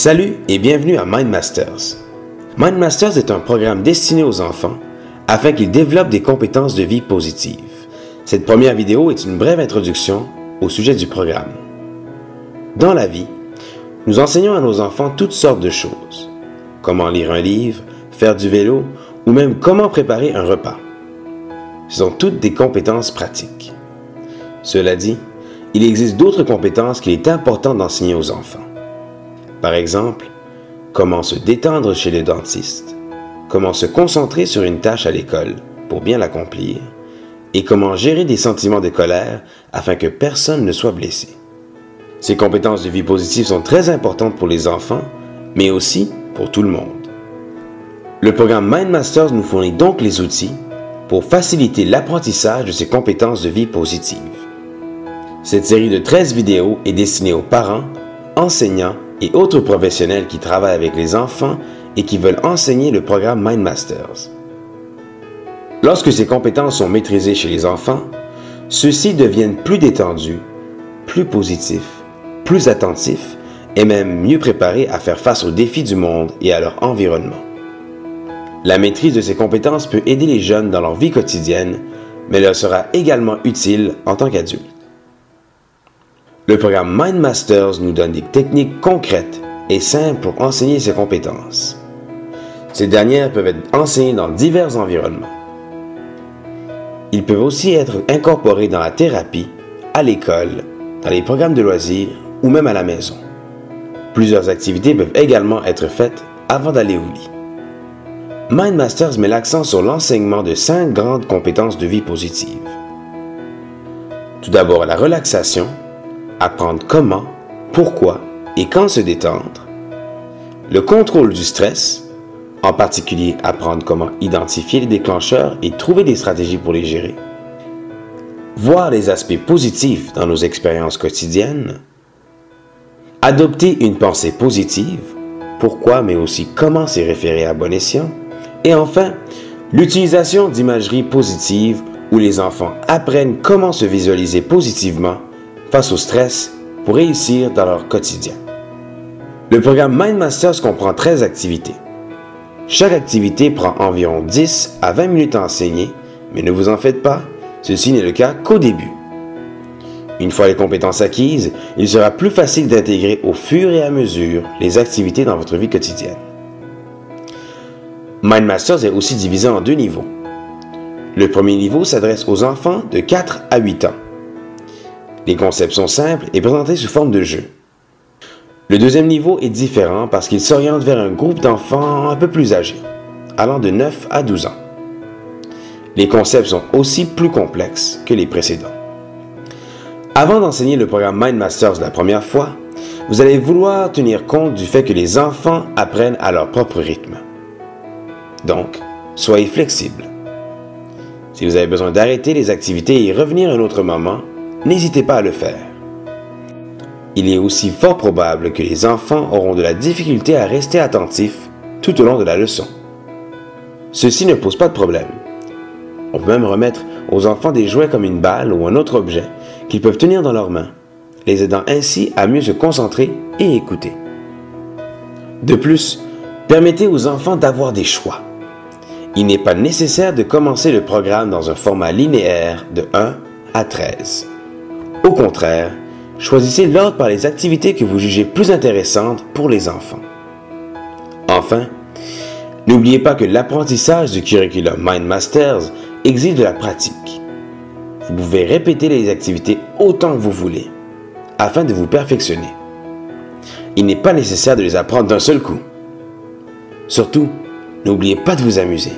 Salut et bienvenue à MindMasters. MindMasters est un programme destiné aux enfants afin qu'ils développent des compétences de vie positives. Cette première vidéo est une brève introduction au sujet du programme. Dans la vie, nous enseignons à nos enfants toutes sortes de choses. Comment lire un livre, faire du vélo ou même comment préparer un repas. Ce sont toutes des compétences pratiques. Cela dit, il existe d'autres compétences qu'il est important d'enseigner aux enfants. Par exemple, comment se détendre chez le dentiste, comment se concentrer sur une tâche à l'école pour bien l'accomplir, et comment gérer des sentiments de colère afin que personne ne soit blessé. Ces compétences de vie positive sont très importantes pour les enfants, mais aussi pour tout le monde. Le programme MindMasters nous fournit donc les outils pour faciliter l'apprentissage de ces compétences de vie positive. Cette série de 13 vidéos est destinée aux parents, enseignants et autres professionnels qui travaillent avec les enfants et qui veulent enseigner le programme MindMasters. Lorsque ces compétences sont maîtrisées chez les enfants, ceux-ci deviennent plus détendus, plus positifs, plus attentifs et même mieux préparés à faire face aux défis du monde et à leur environnement. La maîtrise de ces compétences peut aider les jeunes dans leur vie quotidienne, mais leur sera également utile en tant qu'adultes. Le programme MindMasters nous donne des techniques concrètes et simples pour enseigner ces compétences. Ces dernières peuvent être enseignées dans divers environnements. Ils peuvent aussi être incorporés dans la thérapie, à l'école, dans les programmes de loisirs ou même à la maison. Plusieurs activités peuvent également être faites avant d'aller au lit. MindMasters met l'accent sur l'enseignement de 5 grandes compétences de vie positive. Tout d'abord, la relaxation, apprendre comment, pourquoi et quand se détendre. Le contrôle du stress, en particulier apprendre comment identifier les déclencheurs et trouver des stratégies pour les gérer. Voir les aspects positifs dans nos expériences quotidiennes. Adopter une pensée positive, pourquoi mais aussi comment s'y référer à bon escient. Et enfin, l'utilisation d'imagerie positive où les enfants apprennent comment se visualiser positivement face au stress pour réussir dans leur quotidien. Le programme MindMasters comprend 13 activités. Chaque activité prend environ 10 à 20 minutes à enseigner, mais ne vous en faites pas, ceci n'est le cas qu'au début. Une fois les compétences acquises, il sera plus facile d'intégrer au fur et à mesure les activités dans votre vie quotidienne. MindMasters est aussi divisé en 2 niveaux. Le premier niveau s'adresse aux enfants de 4 à 8 ans. Les concepts sont simples et présentés sous forme de jeu. Le deuxième niveau est différent parce qu'il s'oriente vers un groupe d'enfants un peu plus âgés, allant de 9 à 12 ans. Les concepts sont aussi plus complexes que les précédents. Avant d'enseigner le programme MindMasters la première fois, vous allez vouloir tenir compte du fait que les enfants apprennent à leur propre rythme. Donc, soyez flexible. Si vous avez besoin d'arrêter les activités et revenir à un autre moment, n'hésitez pas à le faire. Il est aussi fort probable que les enfants auront de la difficulté à rester attentifs tout au long de la leçon. Ceci ne pose pas de problème. On peut même remettre aux enfants des jouets comme une balle ou un autre objet qu'ils peuvent tenir dans leurs mains, les aidant ainsi à mieux se concentrer et écouter. De plus, permettez aux enfants d'avoir des choix. Il n'est pas nécessaire de commencer le programme dans un format linéaire de 1 à 13. Au contraire, choisissez l'ordre par les activités que vous jugez plus intéressantes pour les enfants. Enfin, n'oubliez pas que l'apprentissage du curriculum MindMasters exige de la pratique. Vous pouvez répéter les activités autant que vous voulez, afin de vous perfectionner. Il n'est pas nécessaire de les apprendre d'un seul coup. Surtout, n'oubliez pas de vous amuser.